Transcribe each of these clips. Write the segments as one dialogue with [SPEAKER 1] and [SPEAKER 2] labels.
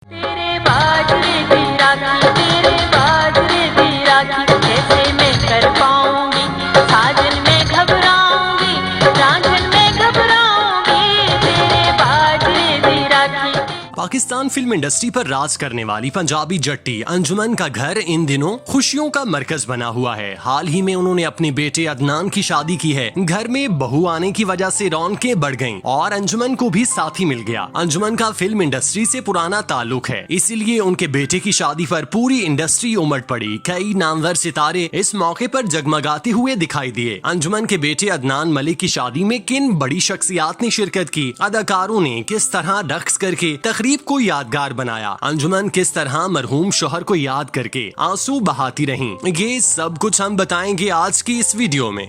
[SPEAKER 1] तेरे बाजरे दी राखी, तेरे बाजरे दी राखी, कैसे मैं कर पाऊंगी, साजन में घबराऊंगी, रांझन में घबराऊंगी, तेरे बाजरे दी राखी।
[SPEAKER 2] पाकिस्तान फिल्म इंडस्ट्री पर राज करने वाली पंजाबी जट्टी अंजुमन का घर इन दिनों खुशियों का मरकज बना हुआ है। हाल ही में उन्होंने अपने बेटे अदनान की शादी की है। घर में बहू आने की वजह से रौनकें बढ़ गईं और अंजुमन को भी साथी मिल गया। अंजुमन का फिल्म इंडस्ट्री से पुराना ताल्लुक है, इसीलिए उनके बेटे की शादी पर पूरी इंडस्ट्री उमड़ पड़ी। कई नामवर सितारे इस मौके पर जगमगाते हुए दिखाई दिए। अंजुमन के बेटे अदनान मलिक की शादी में किन बड़ी शख्सियात ने शिरकत की, अदाकारों ने किस तरह रक्स करके तकरीब को यादगार बनाया, अंजुमन किस तरह मरहूम शोहर को याद करके आंसू बहाती रहीं, ये सब कुछ हम बताएंगे आज की इस वीडियो में।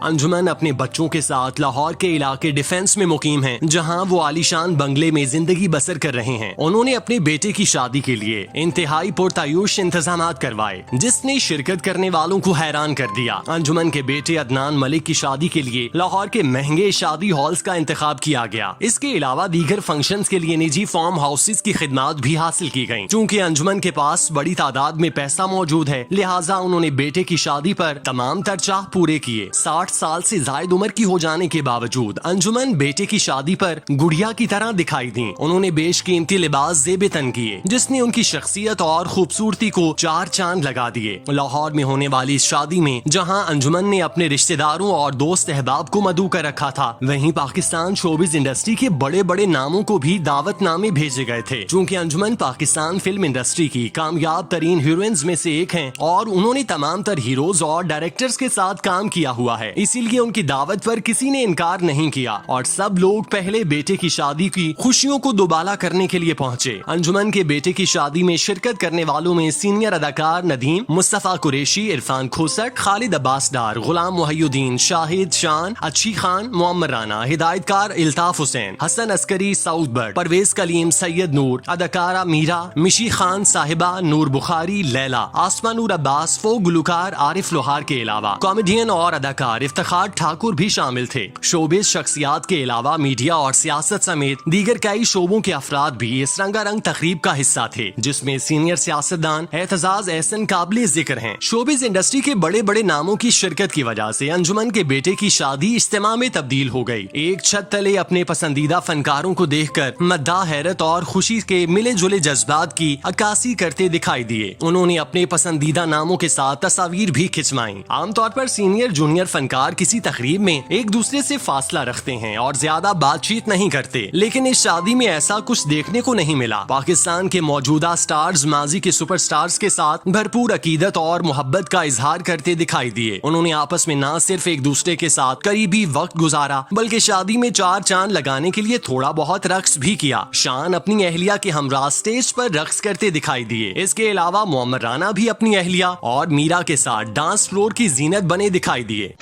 [SPEAKER 2] अंजुमन अपने बच्चों के साथ लाहौर के इलाके डिफेंस में मुकीम हैं, जहां वो आलीशान बंगले में जिंदगी बसर कर रहे हैं। उन्होंने अपने बेटे की शादी के लिए इंतहाई पुरतायूश इंतजाम करवाए, जिसने शिरकत करने वालों को हैरान कर दिया। अंजुमन के बेटे अदनान मलिक की शादी के लिए लाहौर के महंगे शादी हॉल्स का इंतखाब किया गया। इसके अलावा दीगर फंक्शंस के लिए निजी फार्म हाउसेज की खिदमात भी हासिल की गयी। चूँकि अंजुमन के पास बड़ी तादाद में पैसा मौजूद है, लिहाजा उन्होंने बेटे की शादी पर तमाम तरचाह पूरे किए। 60 साल से जायद उम्र की हो जाने के बावजूद अंजुमन बेटे की शादी पर गुड़िया की तरह दिखाई दी। उन्होंने बेशकीमती लिबास जेबे तन किए, जिसने उनकी शख्सियत और खूबसूरती को 4 चांद लगा दिए। लाहौर में होने वाली इस शादी में जहां अंजुमन ने अपने रिश्तेदारों और दोस्त अहबाब को मदऊ कर रखा था, वहीं पाकिस्तान शोबिज इंडस्ट्री के बड़े बड़े नामों को भी दावतनामे भेजे गए थे। चूँकि अंजुमन पाकिस्तान फिल्म इंडस्ट्री की कामयाब तरीन हीरोइंस में से एक हैं और उन्होंने तमाम तर हीरोज और डायरेक्टर्स के साथ काम किया हुआ है, इसीलिए उनकी दावत पर किसी ने इनकार नहीं किया और सब लोग पहले बेटे की शादी की खुशियों को दोबाला करने के लिए पहुंचे। अंजुमन के बेटे की शादी में शिरकत करने वालों में सीनियर अदाकार नदीम, मुस्तफा कुरैशी, इरफान खोसट, खालिद अब्बास डार, गुलाम मुहिउद्दीन, शाहिद शान, अच्छी खान, मोहम्मद राना, हिदायतकार इल्ताफ हुसैन, हसन अस्करी, सऊद बट, परवेज कलीम, सैयद नूर, अदाकारा मीरा, मिशी खान साहिबा, नूर बुखारी, लैला, आसमा नूर अब्बास, फोक गुलकार आरिफ लोहार के अलावा कॉमेडियन और अदाकार इफ्तिखार ठाकुर भी शामिल थे। शोबिज शख्सियात के अलावा मीडिया और सियासत समेत दीगर कई शोबों के अफराद भी इस रंगारंग तकरीब का हिस्सा थे, जिसमें सीनियर सियासतदान एतजाज एहसन काबिल जिक्र हैं। शोबिज इंडस्ट्री के बड़े बड़े नामों की शिरकत की वजह से अंजुमन के बेटे की शादी इज्तिमा में तब्दील हो गई। एक छत तले अपने पसंदीदा फनकारों को देखकर मद्दा हैरत और खुशी के मिले जुले जज्बात की अक्कासी करते दिखाई दिए। उन्होंने अपने पसंदीदा नामों के साथ तस्वीर भी खिंचवाई। आमतौर पर सीनियर जूनियर फनकार किसी तकरीब में एक दूसरे से फासला रखते हैं और ज्यादा बातचीत नहीं करते, लेकिन इस शादी में ऐसा कुछ देखने को नहीं मिला। पाकिस्तान के मौजूदा स्टार्स माजी के सुपरस्टार्स के साथ भरपूर अकीदत और मोहब्बत का इजहार करते दिखाई दिए। उन्होंने आपस में न सिर्फ एक दूसरे के साथ करीबी वक्त गुजारा, बल्कि शादी में 4 चांद लगाने के लिए थोड़ा बहुत रक्स भी किया। शान अपनी अहलिया के हमरा स्टेज पर रक्स करते दिखाई दिए। इसके अलावा मोहम्मद राना भी अपनी अहलिया और मीरा के साथ डांस फ्लोर की जीनत बने दिखाई दिए।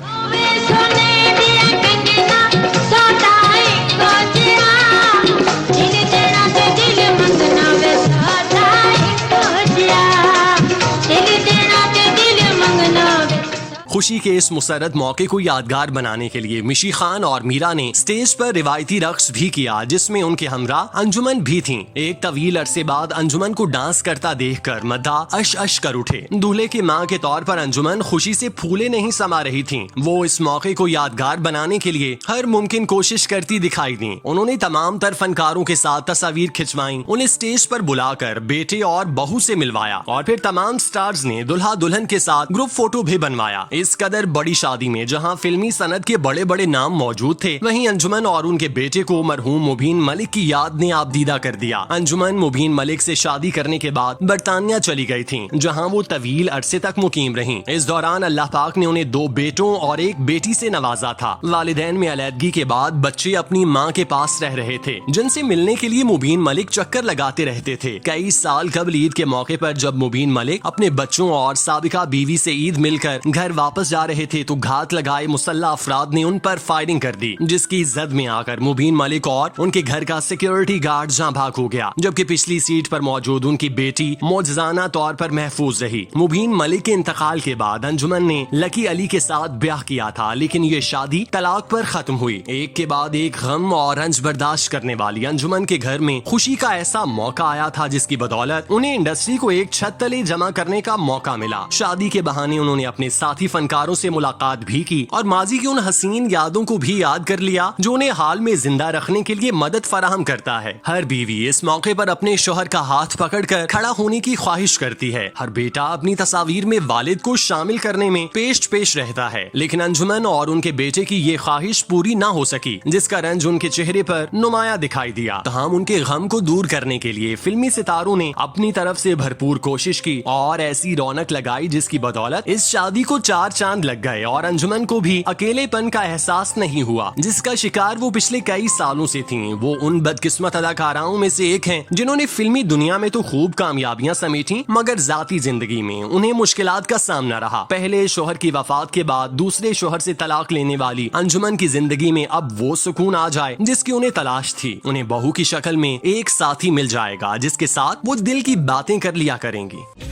[SPEAKER 2] खुशी के इस मुसर्रत मौके को यादगार बनाने के लिए मिशी खान और मीरा ने स्टेज पर रिवायती रक्स भी किया, जिसमें उनके हमरा अंजुमन भी थीं। एक तवील अरसे बाद अंजुमन को डांस करता देखकर मद्दा अश अश कर उठे। दूल्हे की मां के तौर पर अंजुमन खुशी से फूले नहीं समा रही थीं। वो इस मौके को यादगार बनाने के लिए हर मुमकिन कोशिश करती दिखाई दी। उन्होंने तमाम तर फनकारों के साथ तस्वीर खिंचवाई, उन्हें स्टेज पर बुलाकर बेटे और बहू से मिलवाया और फिर तमाम स्टार्स ने दुल्हा दुल्हन के साथ ग्रुप फोटो भी बनवाया। इस कदर बड़ी शादी में जहां फिल्मी सनद के बड़े बड़े नाम मौजूद थे, वहीं अंजुमन और उनके बेटे को मरहूम मुबीन मलिक की याद ने आबदीदा कर दिया। अंजुमन मुबीन मलिक से शादी करने के बाद बरतानिया चली गई थीं, जहां वो तवील अरसे तक मुकीम रहीं। इस दौरान अल्लाह पाक ने उन्हें 2 बेटों और 1 बेटी से नवाजा था। वालिदैन में अलैदगी के बाद बच्चे अपनी माँ के पास रह रहे थे, जिनसे मिलने के लिए मुबीन मलिक चक्कर लगाते रहते थे। कई साल कबल ईद के मौके पर जब मुबीन मलिक अपने बच्चों और साबिका बीवी से ईद मिलकर घर वापस वापस जा रहे थे तो घात लगाए मुसल्ला अफराद ने उन पर फायरिंग कर दी, जिसकी जद में आकर मुबीन मलिक और उनके घर का सिक्योरिटी गार्ड जाँ भाग हो गया, जबकि पिछली सीट पर मौजूद उनकी बेटी मौजजाना तौर पर महफूज रही। मुबीन मलिक के इंतकाल के बाद अंजुमन ने लकी अली के साथ ब्याह किया था, लेकिन ये शादी तलाक पर खत्म हुई। एक के बाद एक गम और रंज बर्दाश्त करने वाली अंजुमन के घर में खुशी का ऐसा मौका आया था जिसकी बदौलत उन्हें इंडस्ट्री को एक छत तले जमा करने का मौका मिला। शादी के बहाने उन्होंने अपने साथी फनकारों से मुलाकात भी की और माजी की उन हसीन यादों को भी याद कर लिया जो उन्हें हाल में जिंदा रखने के लिए मदद फराहम करता है। हर बीवी इस मौके पर अपने शोहर का हाथ पकड़कर खड़ा होने की ख्वाहिश करती है। हर बेटा अपनी तस्वीर में वालिद को शामिल करने में पेश रहता है, लेकिन अंजुमन और उनके बेटे की ये ख्वाहिश पूरी ना हो सकी, जिसका रंज उनके चेहरे पर नुमाया दिखाई दिया। तमाम उनके गम को दूर करने के लिए फिल्मी सितारों ने अपनी तरफ से भरपूर कोशिश की और ऐसी रौनक लगाई जिसकी बदौलत इस शादी को 4 चांद लग गए और अंजुमन को भी अकेलेपन का एहसास नहीं हुआ, जिसका शिकार वो पिछले कई सालों से थीं। वो उन बदकिस्मत अदाकाराओं में से एक हैं जिन्होंने फिल्मी दुनिया में तो खूब कामयाबियां समेटी, मगर जाती जिंदगी में उन्हें मुश्किलात का सामना रहा। पहले शोहर की वफात के बाद दूसरे शोहर से तलाक लेने वाली अंजुमन की जिंदगी में अब वो सुकून आ जाए जिसकी उन्हें तलाश थी। उन्हें बहू की शक्ल में एक साथी मिल जाएगा जिसके साथ वो दिल की बातें कर लिया करेंगी।